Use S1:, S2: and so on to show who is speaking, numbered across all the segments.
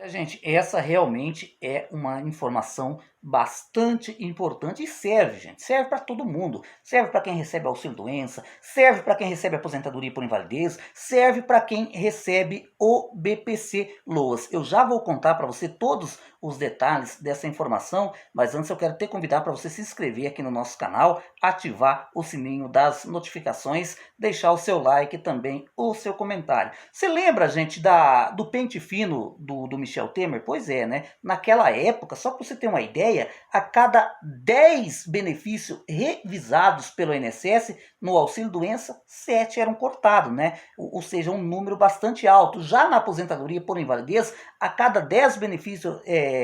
S1: Gente, essa realmente é uma informação bastante importante e serve, gente. Serve para todo mundo. Serve para quem recebe auxílio-doença, serve para quem recebe aposentadoria por invalidez, serve para quem recebe o BPC-Loas. Eu já vou contar para você todos os detalhes dessa informação, mas antes eu quero te convidar para você se inscrever aqui no nosso canal, ativar o sininho das notificações, deixar o seu like e também o seu comentário. Você lembra, gente, do pente fino do Michel Temer? Pois é, né? Naquela época, só para você ter uma ideia, a cada 10 benefícios revisados pelo INSS no auxílio-doença, 7 eram cortados, né? Ou seja, um número bastante alto. Já na aposentadoria por invalidez, a cada 10 benefícios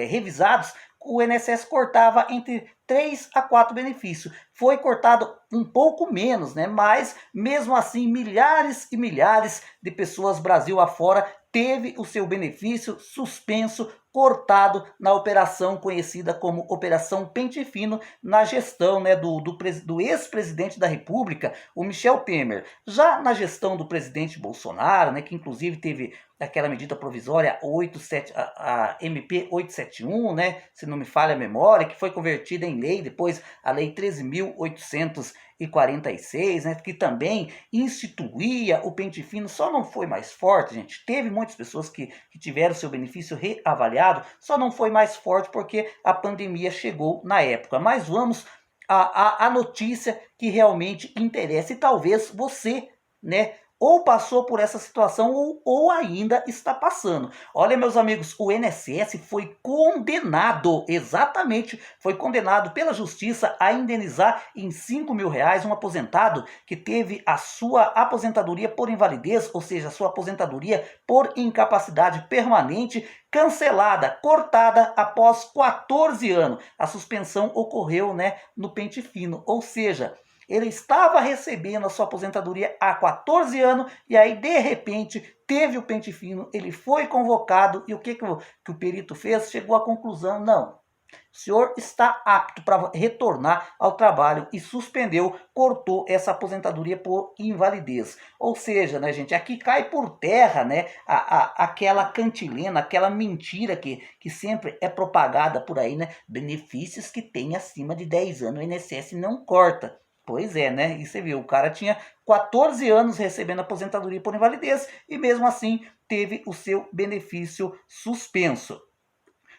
S1: revisados, o INSS cortava entre 3 a 4 benefícios. Foi cortado um pouco menos, né? Mas mesmo assim, milhares e milhares de pessoas Brasil afora teve o seu benefício suspenso, cortado na operação conhecida como Operação Pente Fino, na gestão, né, do ex-presidente da República, o Michel Temer. Já na gestão do presidente Bolsonaro, né, que inclusive teve aquela medida provisória 87, a MP 871, né, se não me falha a memória, que foi convertida em lei, depois a lei 13.846, né, que também instituía o pente fino. Só não foi mais forte, gente. Teve muitas pessoas que tiveram seu benefício reavaliado, só não foi mais forte porque a pandemia chegou na época. Mas vamos à notícia que realmente interessa, e talvez você, né, ou passou por essa situação ou ainda está passando. Olha, meus amigos, o INSS foi condenado, exatamente, foi condenado pela justiça a indenizar em R$ 5.000 um aposentado que teve a sua aposentadoria por invalidez, ou seja, a sua aposentadoria por incapacidade permanente, cancelada, cortada após 14 anos. A suspensão ocorreu, né, no pente fino, ou seja, ele estava recebendo a sua aposentadoria há 14 anos e aí, de repente, teve o pente fino, ele foi convocado e o que o perito fez? Chegou à conclusão, não, o senhor está apto para retornar ao trabalho e suspendeu, cortou essa aposentadoria por invalidez. Ou seja, né, gente, aqui cai por terra, né, aquela cantilena, aquela mentira que sempre é propagada por aí, né, benefícios que tem acima de 10 anos o INSS não corta. Pois é, né? E você viu, o cara tinha 14 anos recebendo aposentadoria por invalidez e mesmo assim teve o seu benefício suspenso.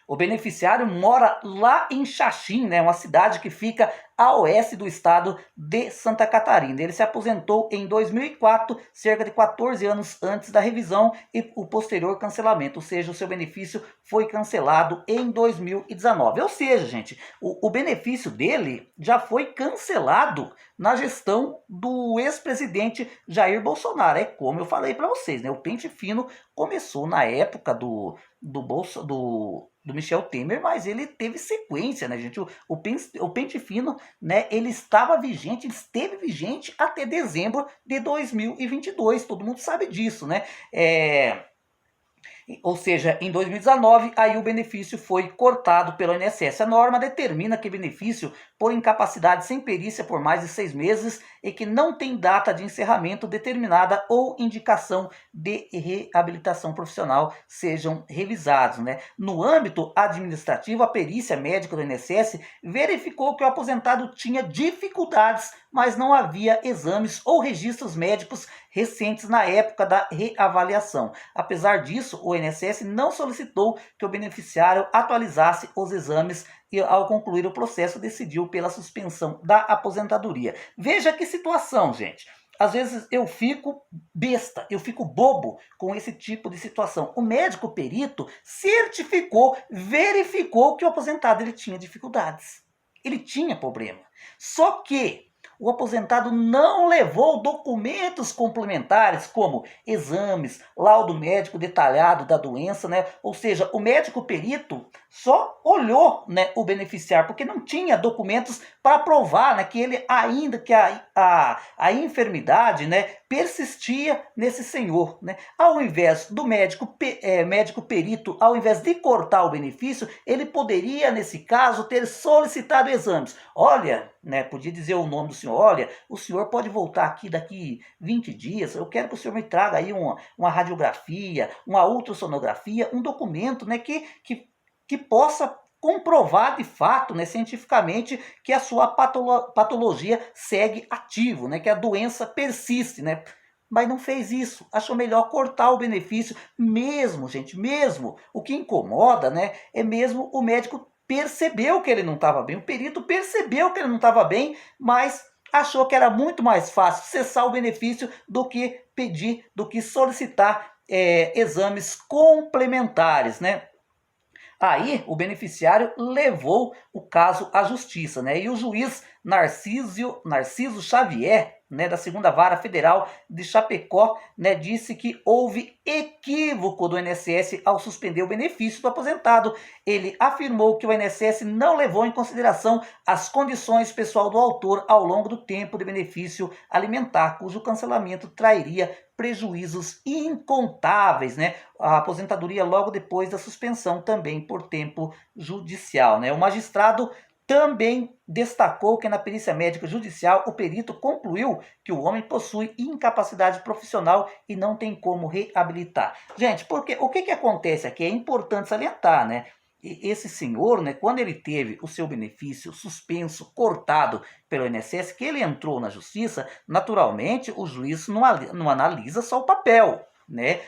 S1: O beneficiário mora lá em Xaxim, né, uma cidade que fica a oeste do estado de Santa Catarina. Ele se aposentou em 2004, cerca de 14 anos antes da revisão e o posterior cancelamento, ou seja, o seu benefício foi cancelado em 2019. Ou seja, gente, o benefício dele já foi cancelado na gestão do ex-presidente Jair Bolsonaro. É como eu falei para vocês, né? O pente fino começou na época do Michel Temer, mas ele teve sequência, né, gente? O pente fino, né, ele estava vigente, ele esteve vigente até dezembro de 2022, todo mundo sabe disso, né? Ou seja, em 2019, aí o benefício foi cortado pelo INSS. A norma determina que benefício por incapacidade sem perícia por mais de 6 meses e que não tem data de encerramento determinada ou indicação de reabilitação profissional sejam revisados, né? No âmbito administrativo, a perícia médica do INSS verificou que o aposentado tinha dificuldades, mas não havia exames ou registros médicos recentes na época da reavaliação. Apesar disso, o INSS não solicitou que o beneficiário atualizasse os exames e, ao concluir o processo, decidiu pela suspensão da aposentadoria. Veja que situação, gente. Às vezes eu fico besta, eu fico bobo com esse tipo de situação. O médico perito certificou, verificou que o aposentado ele tinha dificuldades. Ele tinha problema. Só que o aposentado não levou documentos complementares como exames, laudo médico detalhado da doença, né? Ou seja, o médico perito só olhou, né, o beneficiário, porque não tinha documentos para provar, né, que ele ainda que a enfermidade, né, persistia nesse senhor, né? Ao invés do médico perito, ao invés de cortar o benefício, ele poderia, nesse caso, ter solicitado exames. Olha, né, podia dizer o nome do senhor, olha, o senhor pode voltar aqui daqui 20 dias, eu quero que o senhor me traga aí uma radiografia, uma ultrassonografia, um documento, né, que possa comprovar de fato, né, cientificamente, que a sua patologia segue ativo, né, que a doença persiste, né? Mas não fez isso, achou melhor cortar o benefício, mesmo, gente, mesmo. O que incomoda, né, é mesmo o médico percebeu que ele não estava bem, o perito percebeu que ele não estava bem, mas achou que era muito mais fácil cessar o benefício do que pedir, do que solicitar exames complementares, né? Aí o beneficiário levou o caso à justiça, né? E o juiz Narciso Xavier, né, da segunda vara federal de Chapecó, né, disse que houve equívoco do INSS ao suspender o benefício do aposentado. Ele afirmou que o INSS não levou em consideração as condições pessoal do autor ao longo do tempo de benefício alimentar, cujo cancelamento trairia prejuízos incontáveis, né? A aposentadoria logo depois da suspensão também por tempo judicial, né? O magistrado também destacou que na perícia médica judicial o perito concluiu que o homem possui incapacidade profissional e não tem como reabilitar. Gente, porque o que acontece aqui é importante salientar, né? Esse senhor, né, quando ele teve o seu benefício suspenso, cortado pelo INSS, que ele entrou na justiça, naturalmente o juiz não analisa só o papel, né?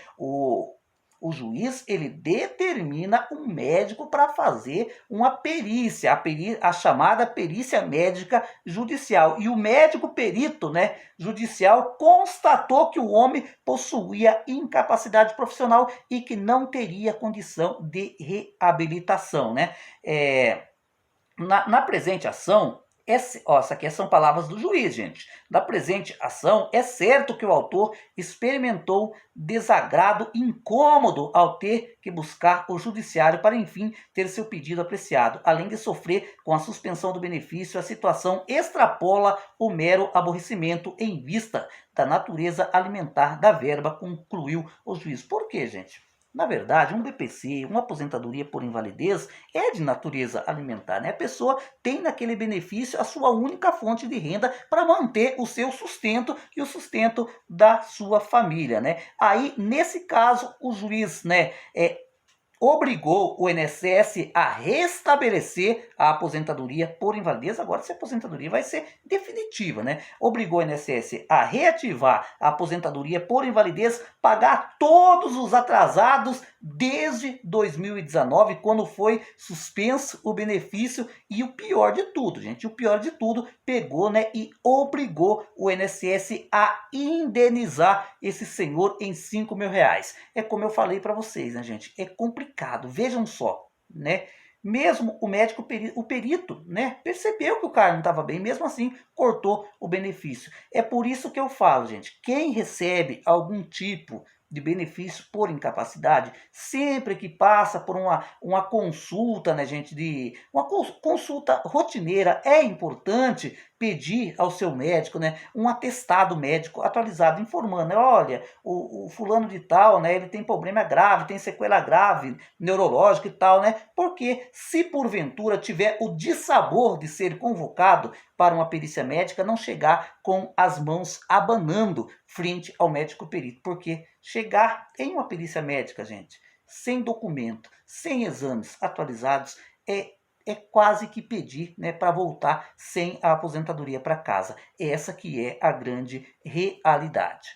S1: O juiz, ele determina um médico para fazer uma perícia, a chamada perícia médica judicial. E o médico perito, né, judicial, constatou que o homem possuía incapacidade profissional e que não teria condição de reabilitação, né? Na presente ação, essa aqui são palavras do juiz, gente. Na presente ação, é certo que o autor experimentou desagrado incômodo ao ter que buscar o judiciário para, enfim, ter seu pedido apreciado. Além de sofrer com a suspensão do benefício, a situação extrapola o mero aborrecimento em vista da natureza alimentar da verba, concluiu o juiz. Por quê, gente? Na verdade, um BPC, uma aposentadoria por invalidez, é de natureza alimentar, né? A pessoa tem naquele benefício a sua única fonte de renda para manter o seu sustento e o sustento da sua família, né? Aí, nesse caso, o juiz, né, obrigou o INSS a restabelecer a aposentadoria por invalidez. Agora, essa aposentadoria vai ser definitiva, né? Obrigou o INSS a reativar a aposentadoria por invalidez, pagar todos os atrasados desde 2019, quando foi suspenso o benefício. E o pior de tudo, gente, o pior de tudo, pegou, né, e obrigou o INSS a indenizar esse senhor em R$ 5.000. É como eu falei para vocês, né, gente? É complicado. Vejam só, né? Mesmo o médico, o perito, né, percebeu que o cara não estava bem, mesmo assim cortou o benefício. É por isso que eu falo, gente, quem recebe algum tipo de benefício por incapacidade, sempre que passa por uma consulta, né, gente, uma consulta rotineira, é importante pedir ao seu médico, né, um atestado médico atualizado, informando, né, olha, o fulano de tal, né, ele tem problema grave, tem sequela grave, neurológica e tal, né, porque se porventura tiver o dissabor de ser convocado para uma perícia médica, não chegar com as mãos abanando frente ao médico perito, porque chegar em uma perícia médica, gente, sem documento, sem exames atualizados, é quase que pedir, né, para voltar sem a aposentadoria para casa. Essa que é a grande realidade.